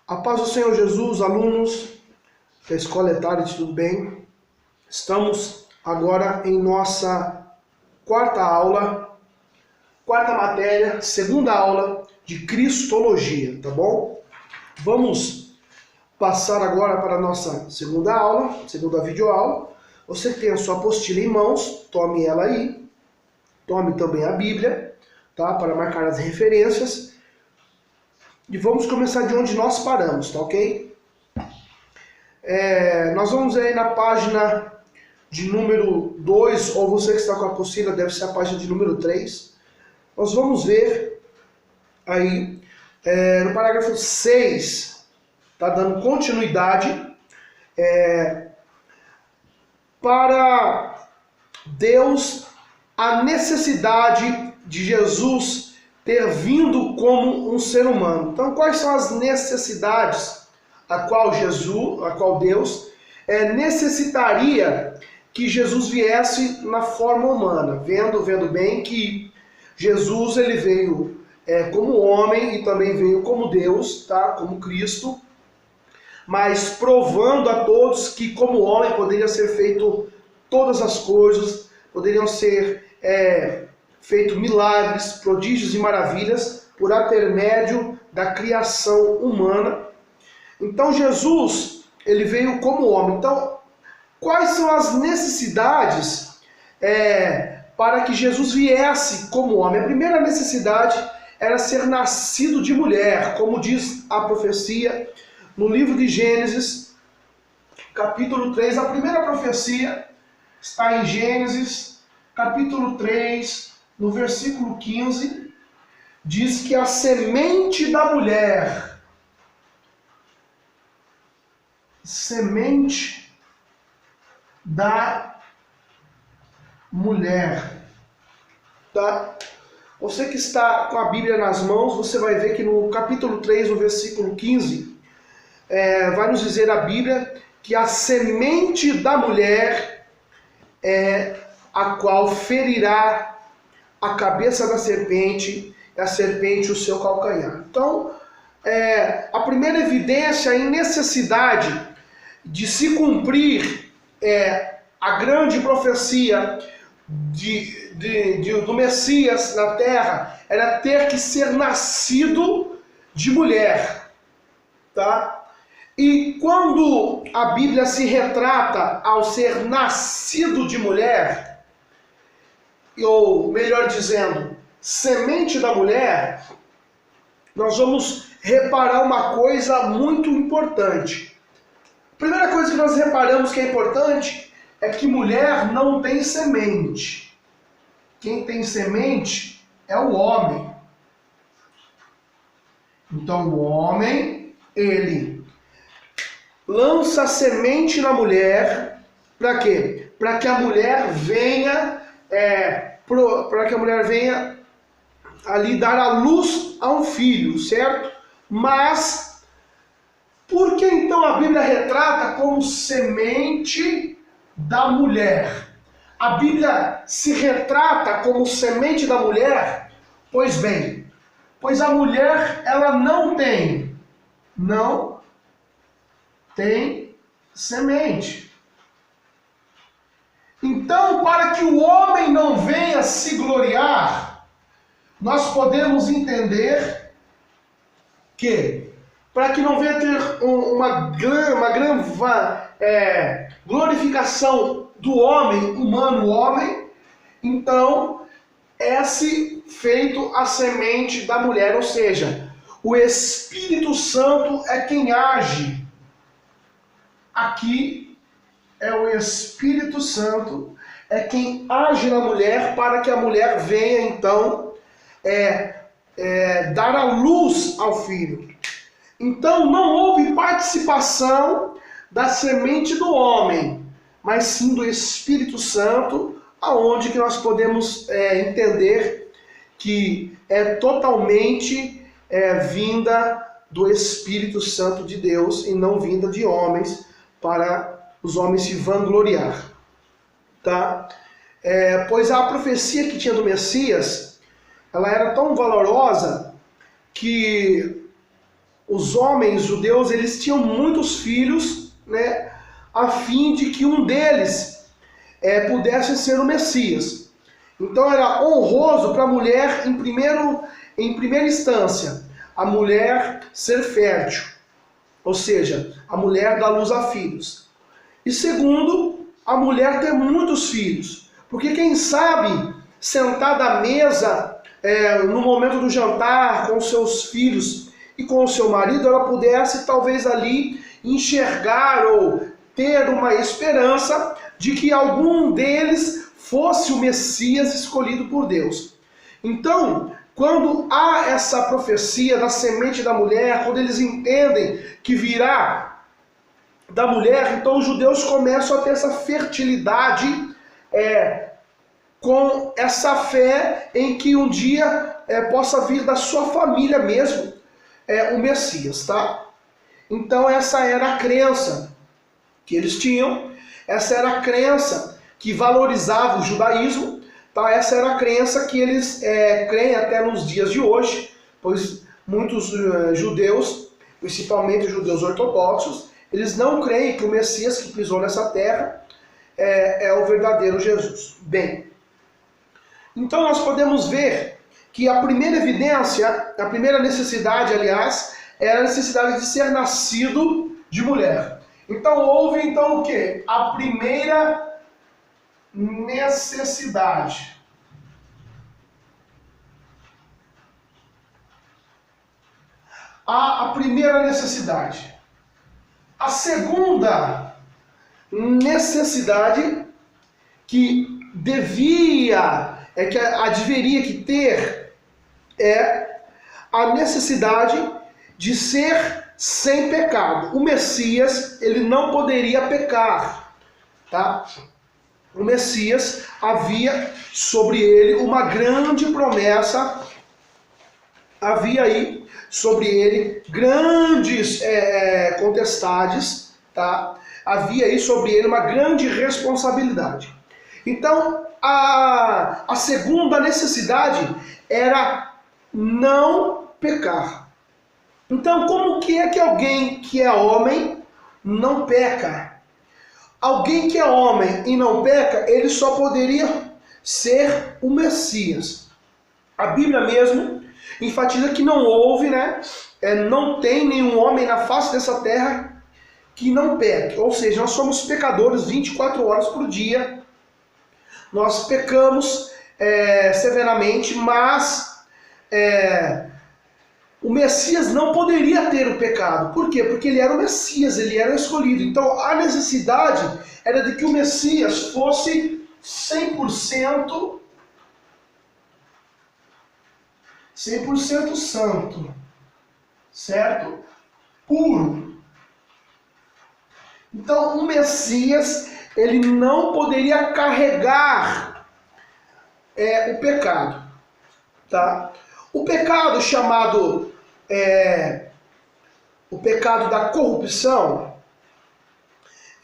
A paz do Senhor Jesus, alunos da Escola Eternity, tudo bem? Estamos agora em nossa quarta matéria, segunda aula de Cristologia, tá bom? Vamos passar agora para a nossa segunda aula, segunda videoaula. Você que tem a sua apostila em mãos, tome ela aí. Tome também a Bíblia, tá? Para marcar as referências. E vamos começar de onde nós paramos, tá ok? Nós vamos aí na página de número 2, ou você que está com a apostila deve ser a página de número 3. Nós vamos ver aí no parágrafo 6, tá dando continuidade para Deus, a necessidade de Jesus ter vindo como um ser humano. Então, quais são as necessidades a qual Deus necessitaria que Jesus viesse na forma humana? Vendo bem que Jesus ele veio como homem e também veio como Deus, tá? Como Cristo, mas provando a todos que como homem poderia ser feito todas as coisas, poderiam ser feito milagres, prodígios e maravilhas por intermédio da criação humana. Então Jesus, ele veio como homem. Então, quais são as necessidades para que Jesus viesse como homem? A primeira necessidade era ser nascido de mulher, como diz a profecia no livro de Gênesis, capítulo 3. A primeira profecia está em Gênesis, capítulo 3, no versículo 15, diz que a semente da mulher, tá? Você que está com a Bíblia nas mãos, você vai ver que no capítulo 3, no versículo 15, vai nos dizer a Bíblia que a semente da mulher é a qual ferirá a cabeça da serpente, e a serpente o seu calcanhar. Então, a primeira evidência em necessidade de se cumprir a grande profecia do Messias na terra era ter que ser nascido de mulher, tá? E quando a Bíblia se retrata ao ser nascido de mulher, ou melhor dizendo, semente da mulher, nós vamos reparar uma coisa muito importante. A primeira coisa que nós reparamos que é importante é que mulher não tem semente. Quem tem semente é o homem. Então o homem, ele lança semente na mulher, para quê? Para que a mulher venha ali dar a luz a um filho, certo? Mas por que então a Bíblia retrata como semente da mulher? A Bíblia se retrata como semente da mulher? Pois bem, pois a mulher ela não tem semente. Então, para que o homem não venha se gloriar, nós podemos entender que, para que não venha ter uma grande glorificação do homem, humano homem, então é-se feito a semente da mulher, ou seja, o Espírito Santo é quem age. Aqui é o Espírito Santo, é quem age na mulher para que a mulher venha então dar a luz ao filho. Então não houve participação da semente do homem, mas sim do Espírito Santo, aonde que nós podemos entender que é totalmente vinda do Espírito Santo de Deus e não vinda de homens para os homens se vangloriar, tá? Pois a profecia que tinha do Messias, ela era tão valorosa que os homens judeus, eles tinham muitos filhos, né, a fim de que um deles pudesse ser o Messias. Então era honroso para a mulher, em primeira instância, a mulher ser fértil, ou seja, a mulher dar luz a filhos. E segundo, a mulher ter muitos filhos, porque quem sabe, sentada à mesa, no momento do jantar, com seus filhos e com o seu marido, ela pudesse talvez ali enxergar ou ter uma esperança de que algum deles fosse o Messias escolhido por Deus. Então, quando há essa profecia da semente da mulher, quando eles entendem que virá da mulher, então os judeus começam a ter essa fertilidade com essa fé em que um dia possa vir da sua família mesmo o Messias, tá? Então essa era a crença que eles tinham, essa era a crença que valorizava o judaísmo, tá? Essa era a crença que eles creem até nos dias de hoje, pois muitos judeus, principalmente os judeus ortodoxos, eles não creem que o Messias que pisou nessa terra é o verdadeiro Jesus. Bem, então nós podemos ver que a primeira evidência, a primeira necessidade, aliás, era a necessidade de ser nascido de mulher. Então houve o quê? A primeira necessidade. A primeira necessidade. A segunda necessidade que deveria que ter a necessidade de ser sem pecado. O Messias, ele não poderia pecar, tá? O Messias, havia sobre ele uma grande promessa, havia aí sobre ele grandes contestades, tá? Havia aí sobre ele uma grande responsabilidade. Então, a segunda necessidade era não pecar. Então, como que é que alguém que é homem não peca? Alguém que é homem e não peca, ele só poderia ser o Messias. A Bíblia mesmo enfatiza que não houve, não tem nenhum homem na face dessa terra que não peque. Ou seja, nós somos pecadores 24 horas por dia. Nós pecamos severamente, mas o Messias não poderia ter o pecado. Por quê? Porque ele era o Messias, ele era o escolhido. Então a necessidade era de que o Messias fosse 100% santo, certo? Puro. Então o Messias, ele não poderia carregar o pecado, tá? O pecado chamado o pecado da corrupção,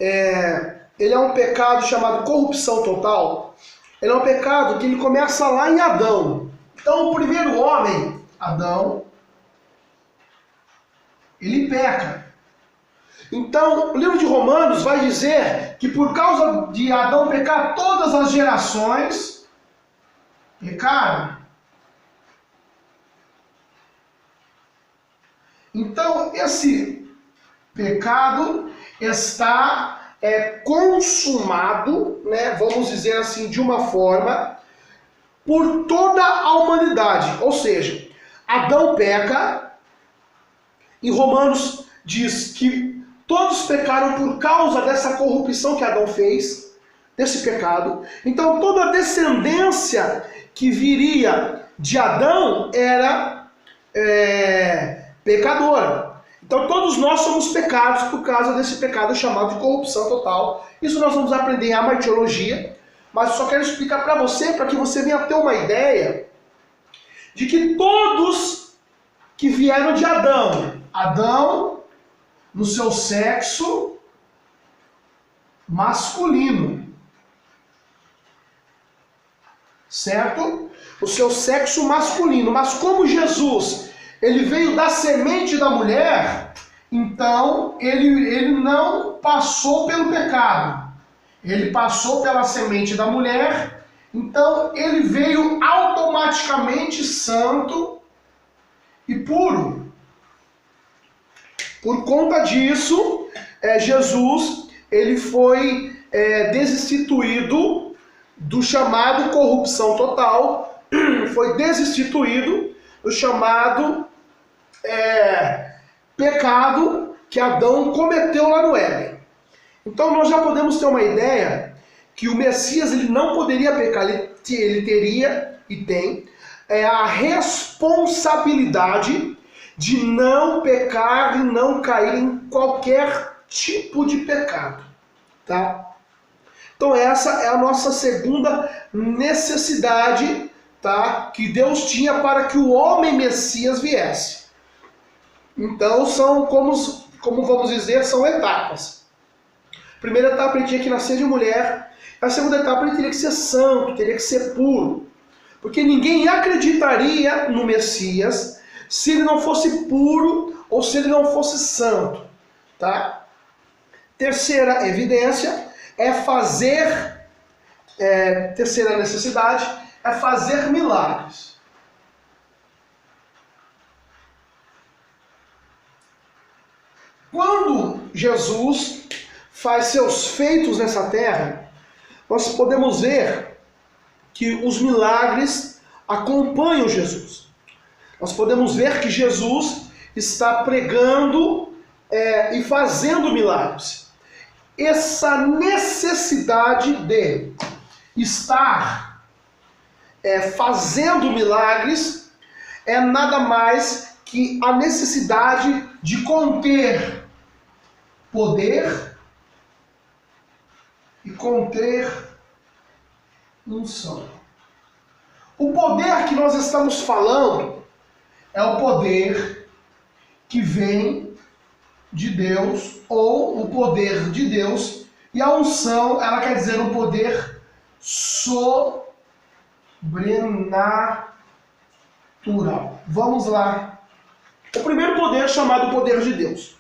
ele é um pecado chamado corrupção total. Ele é um pecado que ele começa lá em Adão. Então o primeiro homem, Adão, ele peca. Então o livro de Romanos vai dizer que por causa de Adão pecar, todas as gerações pecaram. Então esse pecado está consumado, vamos dizer assim, de uma forma, por toda a humanidade. Ou seja, Adão peca, e Romanos diz que todos pecaram por causa dessa corrupção que Adão fez, desse pecado. Então toda a descendência que viria de Adão era pecadora. Então todos nós somos pecados por causa desse pecado chamado de corrupção total. Isso nós vamos aprender em amartiologia, mas eu só quero explicar para você, para que você venha ter uma ideia de que todos que vieram de Adão, no seu sexo masculino, certo? O seu sexo masculino. Mas como Jesus, ele veio da semente da mulher, então ele não passou pelo pecado. Ele passou pela semente da mulher, então ele veio automaticamente santo e puro. Por conta disso, Jesus ele foi desinstituído do chamado corrupção total, foi desinstituído do chamado pecado que Adão cometeu lá no Éden. Então nós já podemos ter uma ideia que o Messias ele não poderia pecar, ele teria e tem a responsabilidade de não pecar e não cair em qualquer tipo de pecado, tá? Então essa é a nossa segunda necessidade, tá? Que Deus tinha para que o homem Messias viesse. Então são como vamos dizer, são etapas. A primeira etapa ele tinha que nascer de mulher, a segunda etapa ele teria que ser santo, teria que ser puro. Porque ninguém acreditaria no Messias se ele não fosse puro ou se ele não fosse santo, tá? Terceira evidência terceira necessidade é fazer milagres. Quando Jesus faz seus feitos nessa terra, nós podemos ver que os milagres acompanham Jesus. Nós podemos ver que Jesus está pregando e fazendo milagres. Essa necessidade de estar fazendo milagres é nada mais que a necessidade de conter poder e conter unção. O poder que nós estamos falando é o poder que vem de Deus, ou o poder de Deus, e a unção, ela quer dizer um poder sobrenatural. Vamos lá. O primeiro poder é chamado poder de Deus.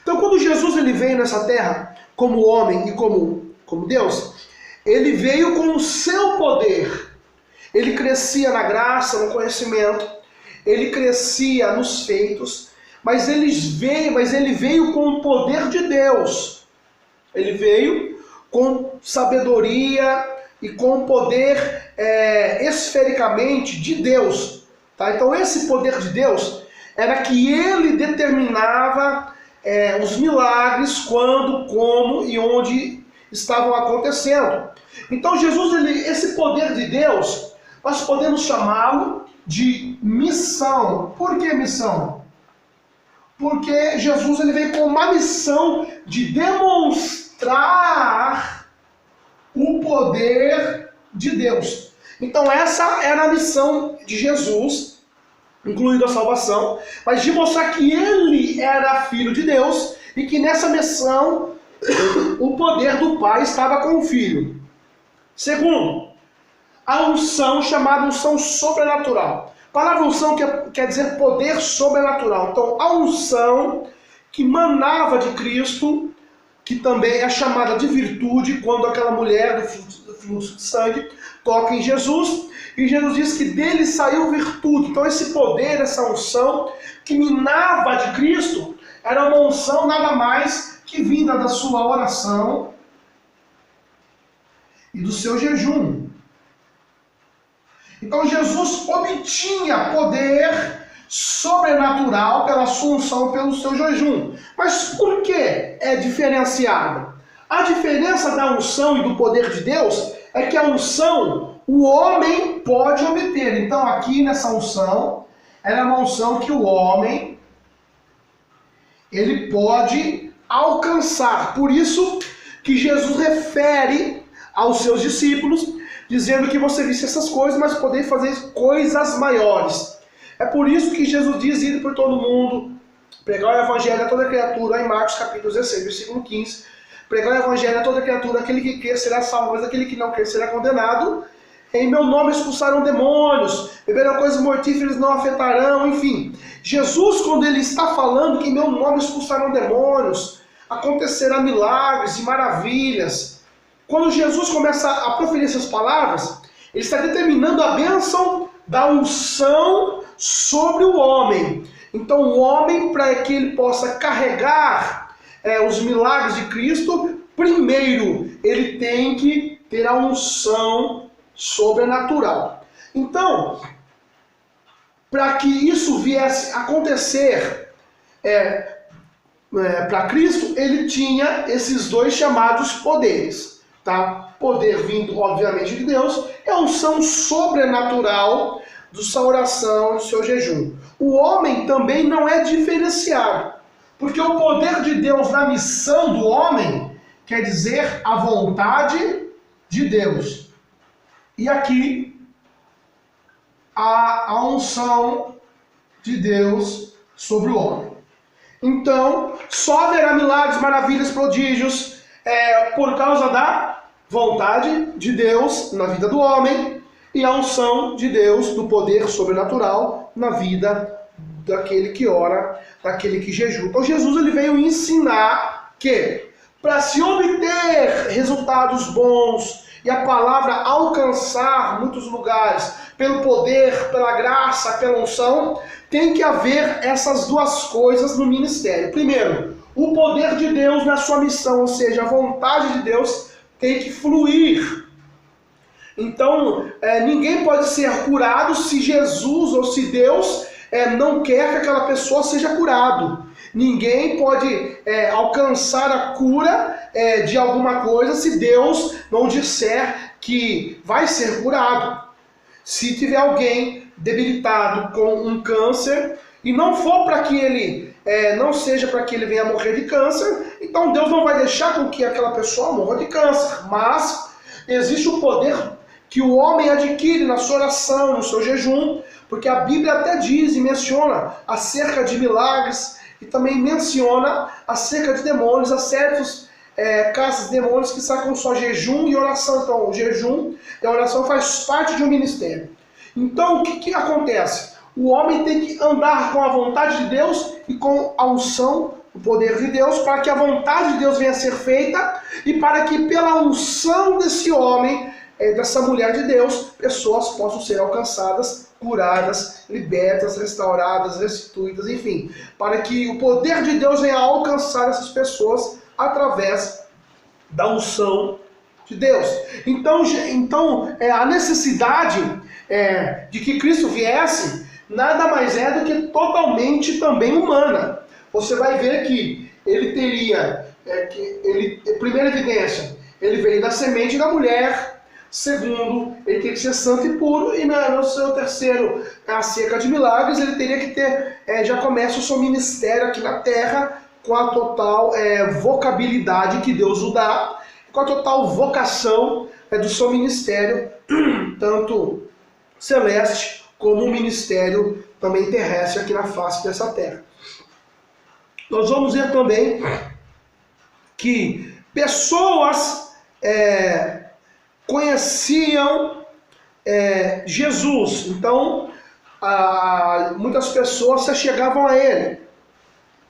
Então, quando Jesus ele veio nessa terra como homem e como Deus, ele veio com o seu poder. Ele crescia na graça, no conhecimento, ele crescia nos feitos, mas ele veio com o poder de Deus. Ele veio com sabedoria e com poder esfericamente de Deus. Tá? Então esse poder de Deus era que ele determinava os milagres, quando, como e onde estavam acontecendo. Então Jesus, esse poder de Deus, nós podemos chamá-lo de missão. Por que missão? Porque Jesus ele veio com uma missão de demonstrar o poder de Deus. Então essa era a missão de Jesus, incluindo a salvação, mas de mostrar que ele era filho de Deus e que nessa missão o poder do Pai estava com o Filho. Segundo, a unção chamada unção sobrenatural. A palavra unção quer dizer poder sobrenatural. Então, a unção que manava de Cristo, que também é chamada de virtude, quando aquela mulher do fluxo de sangue toca em Jesus, e Jesus diz que dele saiu virtude. Então, esse poder, essa unção que minava de Cristo, era uma unção nada mais que vinda da sua oração e do seu jejum. Então Jesus obtinha poder sobrenatural pela sua unção, pelo seu jejum. Mas por que é diferenciada? A diferença da unção e do poder de Deus é que a unção o homem pode obter. Então aqui nessa unção, ela é uma unção que o homem ele pode alcançar. Por isso que Jesus refere aos seus discípulos, dizendo que você visse essas coisas, mas poder fazer coisas maiores. É por isso que Jesus diz: ir por todo mundo, pregar o evangelho a toda criatura, em Marcos capítulo 16, versículo 15. Pregar o evangelho a toda criatura, aquele que crer será salvo, mas aquele que não crer será condenado. em meu nome expulsarão demônios, beberão coisas mortíferas, não afetarão, enfim. Jesus, quando ele está falando que em meu nome expulsarão demônios, acontecerá milagres e maravilhas. Quando Jesus começa a proferir essas palavras, ele está determinando a bênção da unção sobre o homem. Então o homem, para que ele possa carregar os milagres de Cristo, primeiro ele tem que ter a unção sobrenatural. Então, para que isso viesse a acontecer para Cristo, ele tinha esses dois chamados poderes. Tá? Poder vindo, obviamente, de Deus, é a unção sobrenatural de sua oração e do seu jejum. O homem também não é diferenciado, porque o poder de Deus na missão do homem quer dizer a vontade de Deus. E aqui, a unção de Deus sobre o homem. Então, só haverá milagres, maravilhas, prodígios, por causa da vontade de Deus na vida do homem e a unção de Deus do poder sobrenatural na vida daquele que ora, daquele que jejua. Então Jesus ele veio ensinar que para se obter resultados bons e a palavra alcançar muitos lugares pelo poder, pela graça, pela unção, tem que haver essas duas coisas no ministério. Primeiro, o poder de Deus na sua missão, ou seja, a vontade de Deus tem que fluir. Então, ninguém pode ser curado se Jesus ou se Deus não quer que aquela pessoa seja curado. Ninguém pode alcançar a cura de alguma coisa se Deus não disser que vai ser curado. Se tiver alguém debilitado com um câncer e não for para que ele não seja para que ele venha morrer de câncer, então Deus não vai deixar com que aquela pessoa morra de câncer. Mas existe o poder que o homem adquire na sua oração, no seu jejum, porque a Bíblia até diz e menciona acerca de milagres e também menciona acerca de demônios, há certos casos de demônios que sacam só jejum e oração. Então o jejum e a oração faz parte de um ministério. Então o que acontece? O homem tem que andar com a vontade de Deus e com a unção, o poder de Deus, para que a vontade de Deus venha a ser feita e para que pela unção desse homem, dessa mulher de Deus, pessoas possam ser alcançadas, curadas, libertas, restauradas, restituídas, enfim, para que o poder de Deus venha a alcançar essas pessoas através da unção de Deus. Então a necessidade de que Cristo viesse nada mais é do que totalmente também humana. Você vai ver que ele teria, primeira evidência, ele veio da semente da mulher. Segundo, ele tem que ser santo e puro. E no seu terceiro, acerca de milagres, ele teria que ter, já começa o seu ministério aqui na terra, com a total vocabilidade que Deus o dá, com a total vocação do seu ministério, tanto celeste como um ministério também terrestre aqui na face dessa terra. Nós vamos ver também que pessoas conheciam Jesus. Então, muitas pessoas se chegavam a ele.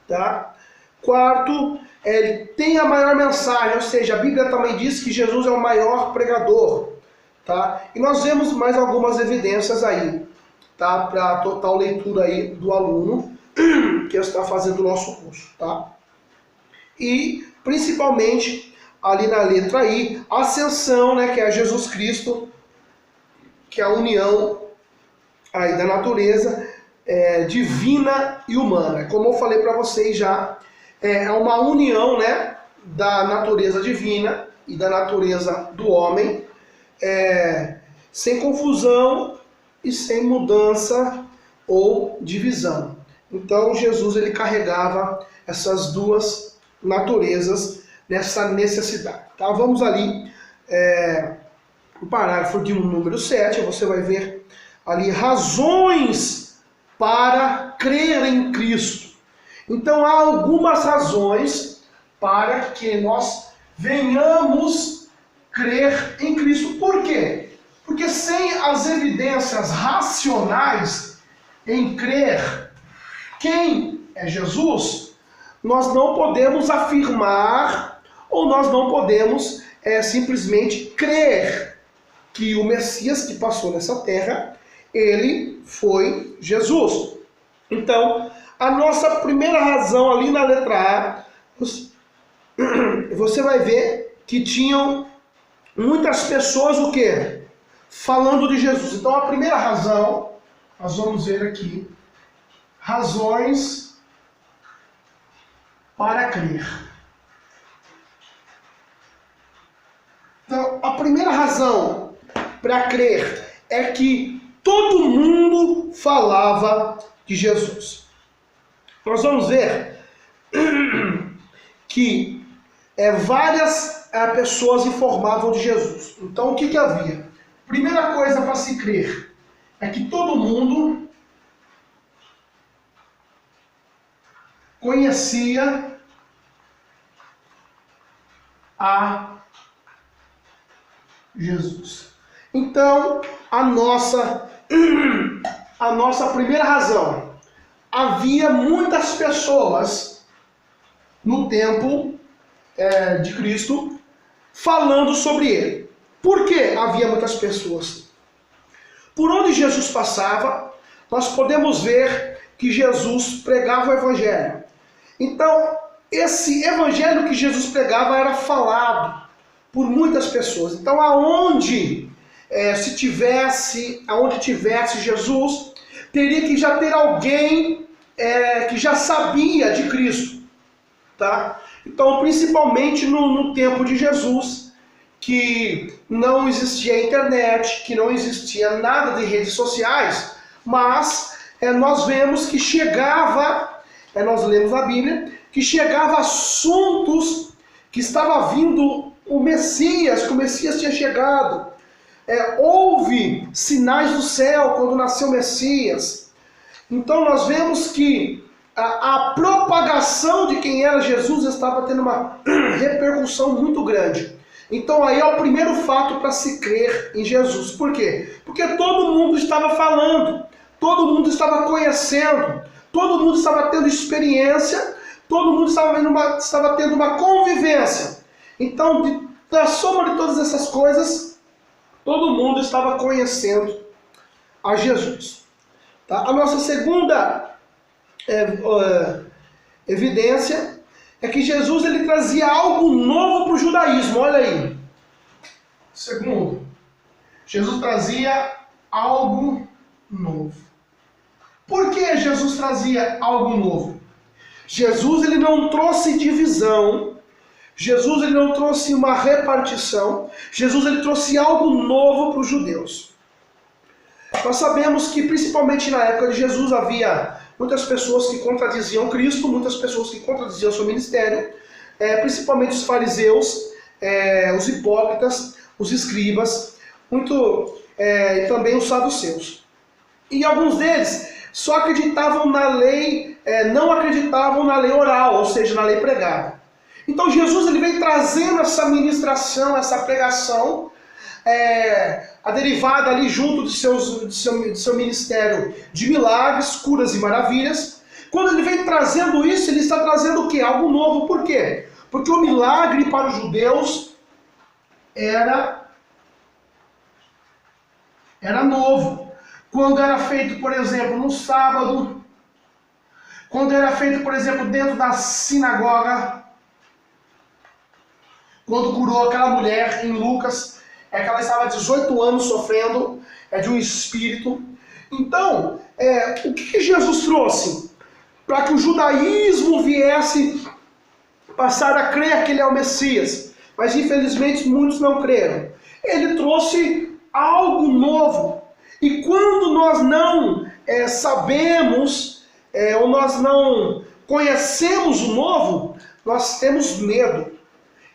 Tá? Quarto, ele tem a maior mensagem, ou seja, a Bíblia também diz que Jesus é o maior pregador. Tá? E nós vemos mais algumas evidências aí, tá? Para a total leitura aí do aluno que está fazendo o nosso curso. Tá? E, principalmente, ali na letra I, a ascensão, né, que é Jesus Cristo, que é a união aí da natureza divina e humana. Como eu falei para vocês já, é uma união, né, da natureza divina e da natureza do homem, sem confusão e sem mudança ou divisão. Então Jesus ele carregava essas duas naturezas nessa necessidade. Tá? Vamos ali, o parágrafo de número 7, você vai ver ali razões para crer em Cristo. Então há algumas razões para que nós venhamos crer em Cristo. Por quê? Porque sem as evidências racionais em crer quem é Jesus, nós não podemos afirmar ou nós não podemos simplesmente crer que o Messias que passou nessa terra, ele foi Jesus. Então, a nossa primeira razão ali na letra A, você vai ver que tinham muitas pessoas o quê? Falando de Jesus. Então a primeira razão, nós vamos ver aqui, razões para crer. Então a primeira razão para crer é que todo mundo falava de Jesus. Nós vamos ver que várias pessoas informavam de Jesus. Então o que havia? Primeira coisa para se crer é que todo mundo conhecia a Jesus. Então, a nossa primeira razão, havia muitas pessoas no tempo de Cristo falando sobre ele. Por que havia muitas pessoas? Por onde Jesus passava, nós podemos ver que Jesus pregava o Evangelho. Então, esse Evangelho que Jesus pregava era falado por muitas pessoas. Então, aonde tivesse Jesus, teria que já ter alguém que já sabia de Cristo. Tá? Então, principalmente no tempo de Jesus, que não existia internet, que não existia nada de redes sociais, mas nós vemos que chegava, nós lemos na Bíblia, que chegava assuntos que estava vindo o Messias, que o Messias tinha chegado. Houve sinais do céu quando nasceu o Messias. Então nós vemos que a propagação de quem era Jesus estava tendo uma repercussão muito grande. Então aí é o primeiro fato para se crer em Jesus. Por quê? Porque todo mundo estava falando, todo mundo estava conhecendo, todo mundo estava tendo experiência, todo mundo estava tendo uma convivência. Então, da soma de todas essas coisas, todo mundo estava conhecendo a Jesus. Tá? A nossa segunda evidência é que Jesus ele trazia algo novo para o judaísmo. Olha aí. Segundo, Jesus trazia algo novo. Por que Jesus trazia algo novo? Jesus ele não trouxe divisão. Jesus ele não trouxe uma repartição. Jesus ele trouxe algo novo para os judeus. Nós sabemos que principalmente na época de Jesus havia muitas pessoas que contradiziam Cristo, muitas pessoas que contradiziam seu ministério, principalmente os fariseus, os hipócritas, os escribas, e também os saduceus. E alguns deles só acreditavam na lei, não acreditavam na lei oral, ou seja, na lei pregada. Então Jesus ele vem trazendo essa ministração, essa pregação, a derivada ali junto de seu ministério de milagres, curas e maravilhas. Quando ele vem trazendo isso, ele está trazendo o quê? Algo novo. Por quê? Porque o milagre para os judeus era novo. Quando era feito, por exemplo, no sábado, quando era feito, por exemplo, dentro da sinagoga, quando curou aquela mulher em Lucas, que ela estava há 18 anos sofrendo de um espírito. Então, o que Jesus trouxe? Para que o judaísmo viesse passar a crer que ele é o Messias. Mas infelizmente muitos não creram. Ele trouxe algo novo. E quando nós não sabemos, ou nós não conhecemos o novo, nós temos medo.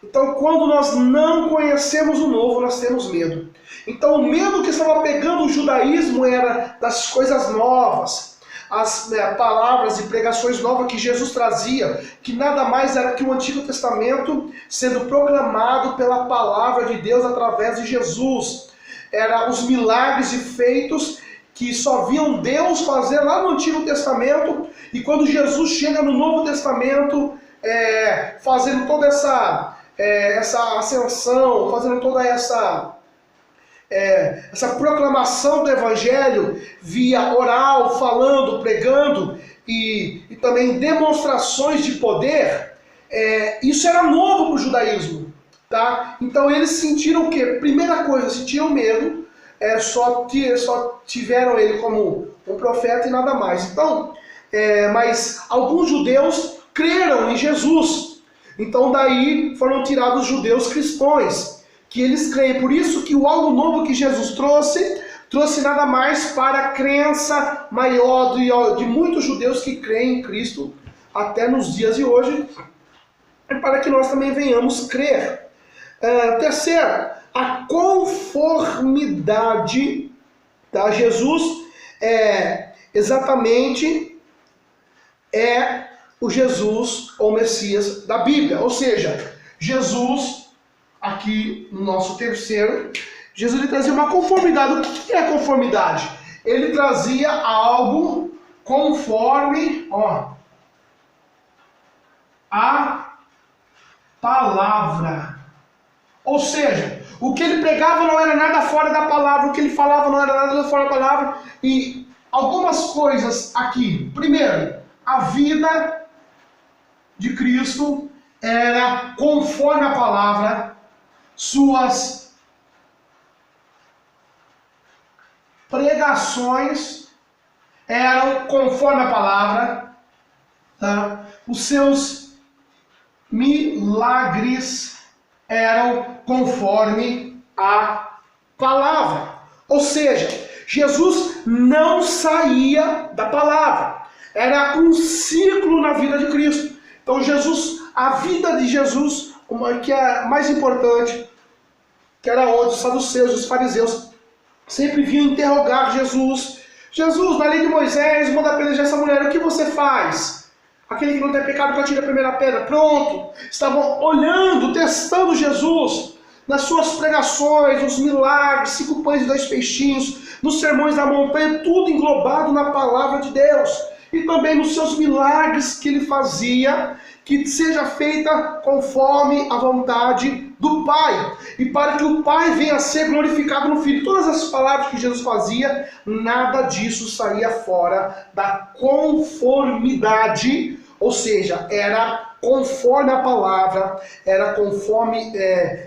Então, quando nós não conhecemos o novo, nós temos medo. Então, o medo que estava pegando o judaísmo era das coisas novas, as palavras e pregações novas que Jesus trazia, que nada mais era que o Antigo Testamento sendo proclamado pela palavra de Deus através de Jesus. eram os milagres e feitos que só viam Deus fazer lá no Antigo Testamento, e quando Jesus chega no Novo Testamento, fazendo toda essa ascensão, fazendo toda essa proclamação do Evangelho via oral, falando, pregando e também demonstrações de poder, isso era novo para o judaísmo, tá? Então eles sentiram o quê? Primeira coisa, sentiram medo, só tiveram ele como um profeta e nada mais. Então, mas alguns judeus creram em Jesus, então daí foram tirados os judeus cristãos, que eles creem. Por isso que o algo novo que Jesus trouxe nada mais para a crença maior de muitos judeus que creem em Cristo até nos dias de hoje, para que nós também venhamos crer. Terceiro, a conformidade, tá? Jesus exatamente o Jesus ou Messias da Bíblia. Ou seja, Jesus, aqui no nosso terceiro, Jesus ele trazia uma conformidade. O que é conformidade? Ele trazia algo conforme a palavra. Ou seja, o que ele pregava não era nada fora da palavra, o que ele falava não era nada fora da palavra. E algumas coisas aqui. Primeiro, a vida de Cristo era conforme a palavra, suas pregações eram conforme a palavra, tá? Os seus milagres eram conforme a palavra. Ou seja, Jesus não saía da palavra. Era um ciclo na vida de Cristo. Então a vida de Jesus, que é mais importante, que era onde os saduceus, os fariseus, sempre vinham interrogar Jesus. Jesus, na lei de Moisés, manda apedrejar essa mulher, o que você faz? Aquele que não tem pecado que atire a primeira pedra. Pronto. Estavam olhando, testando Jesus nas suas pregações, nos milagres, 5 pães e 2 peixinhos, nos sermões da montanha, tudo englobado na palavra de Deus. E também nos seus milagres que ele fazia, que seja feita conforme a vontade do Pai. E para que o Pai venha a ser glorificado no Filho. Todas as palavras que Jesus fazia, nada disso saía fora da conformidade. Ou seja, era conforme a palavra, era conforme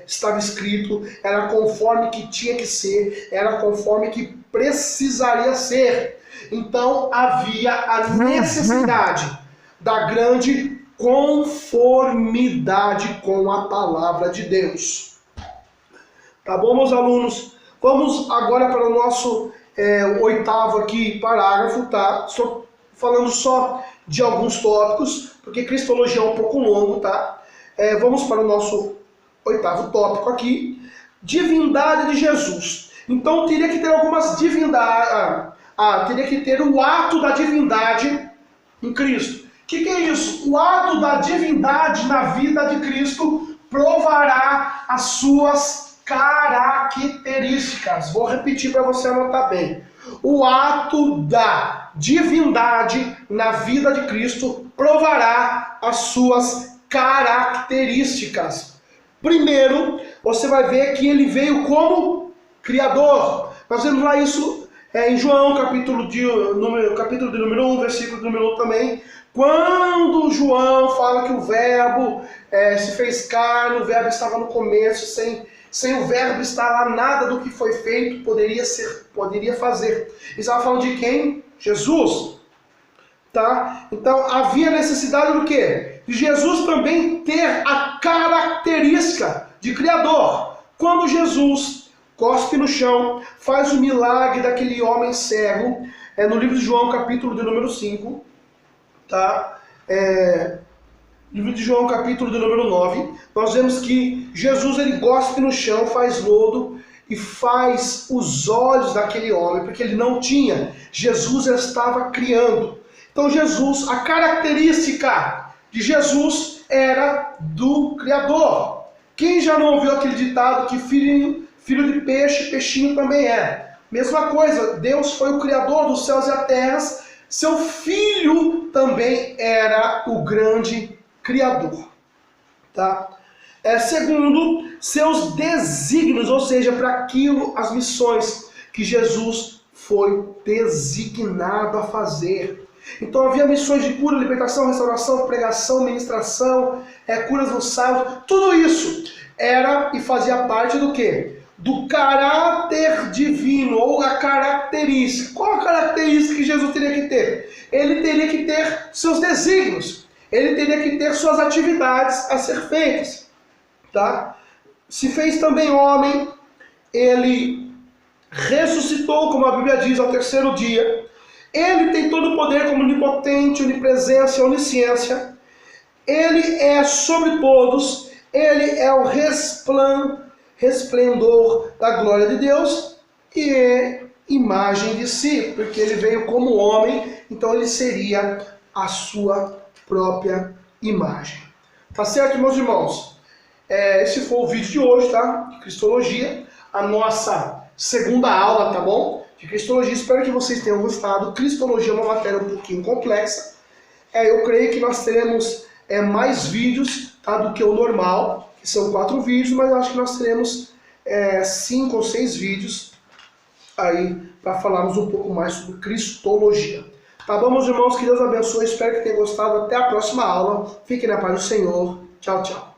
estava escrito, era conforme que tinha que ser, era conforme que precisaria ser. Então havia a necessidade da grande conformidade com a palavra de Deus. Tá bom, meus alunos? Vamos agora para o nosso 8º aqui parágrafo, tá? Estou falando só de alguns tópicos, porque cristologia é um pouco longo, tá? Vamos para o nosso 8º tópico aqui, divindade de Jesus. Então teria que ter algumas divindades, teria que ter o ato da divindade em Cristo. O que é isso? O ato da divindade na vida de Cristo provará as suas características. Vou repetir para você anotar bem. O ato da divindade na vida de Cristo provará as suas características. Primeiro, você vai ver que ele veio como Criador. Nós vemos lá isso em João, capítulo de número 1, versículo de número 1 também. Quando João fala que o verbo se fez carne, o verbo estava no começo, sem o verbo estar lá, nada do que foi feito poderia fazer. Estava falando de quem? Jesus. Tá? Então havia necessidade do quê? De Jesus também ter a característica de Criador. Quando Jesus cospe no chão, faz o milagre daquele homem cego, no livro de João, capítulo de número 5, tá? Livro de João, capítulo de número 9, nós vemos que Jesus ele cospe no chão, faz lodo e faz os olhos daquele homem, porque ele não tinha. Jesus estava criando. Então Jesus, a característica de Jesus era do Criador. Quem já não ouviu aquele ditado que Filho de peixe, peixinho também é. Mesma coisa, Deus foi o criador dos céus e a terra, seu filho também era o grande criador. Tá? Segundo, seus desígnios, ou seja, para aquilo, as missões que Jesus foi designado a fazer. Então havia missões de cura, libertação, restauração, pregação, ministração, curas no sábado, tudo isso era e fazia parte do quê? Do caráter divino, ou a característica. Qual a característica que Jesus teria que ter? Ele teria que ter seus desígnios, ele teria que ter suas atividades a ser feitas. Tá? Se fez também homem, ele ressuscitou, como a Bíblia diz, ao terceiro dia. Ele tem todo o poder como onipotente, onipresença e onisciência. Ele é sobre todos, ele é o resplendor da glória de Deus e é imagem de si, porque ele veio como homem, então ele seria a sua própria imagem. Tá certo, meus irmãos? Esse foi o vídeo de hoje, tá? De Cristologia, a nossa segunda aula, tá bom? De Cristologia, espero que vocês tenham gostado. Cristologia é uma matéria um pouquinho complexa. Eu creio que nós teremos mais vídeos, tá, do que o normal, que são 4 vídeos, mas eu acho que nós teremos 5 ou 6 vídeos aí para falarmos um pouco mais sobre Cristologia. Tá bom, meus irmãos? Que Deus abençoe, espero que tenham gostado. Até a próxima aula. Fiquem na paz do Senhor. Tchau, tchau.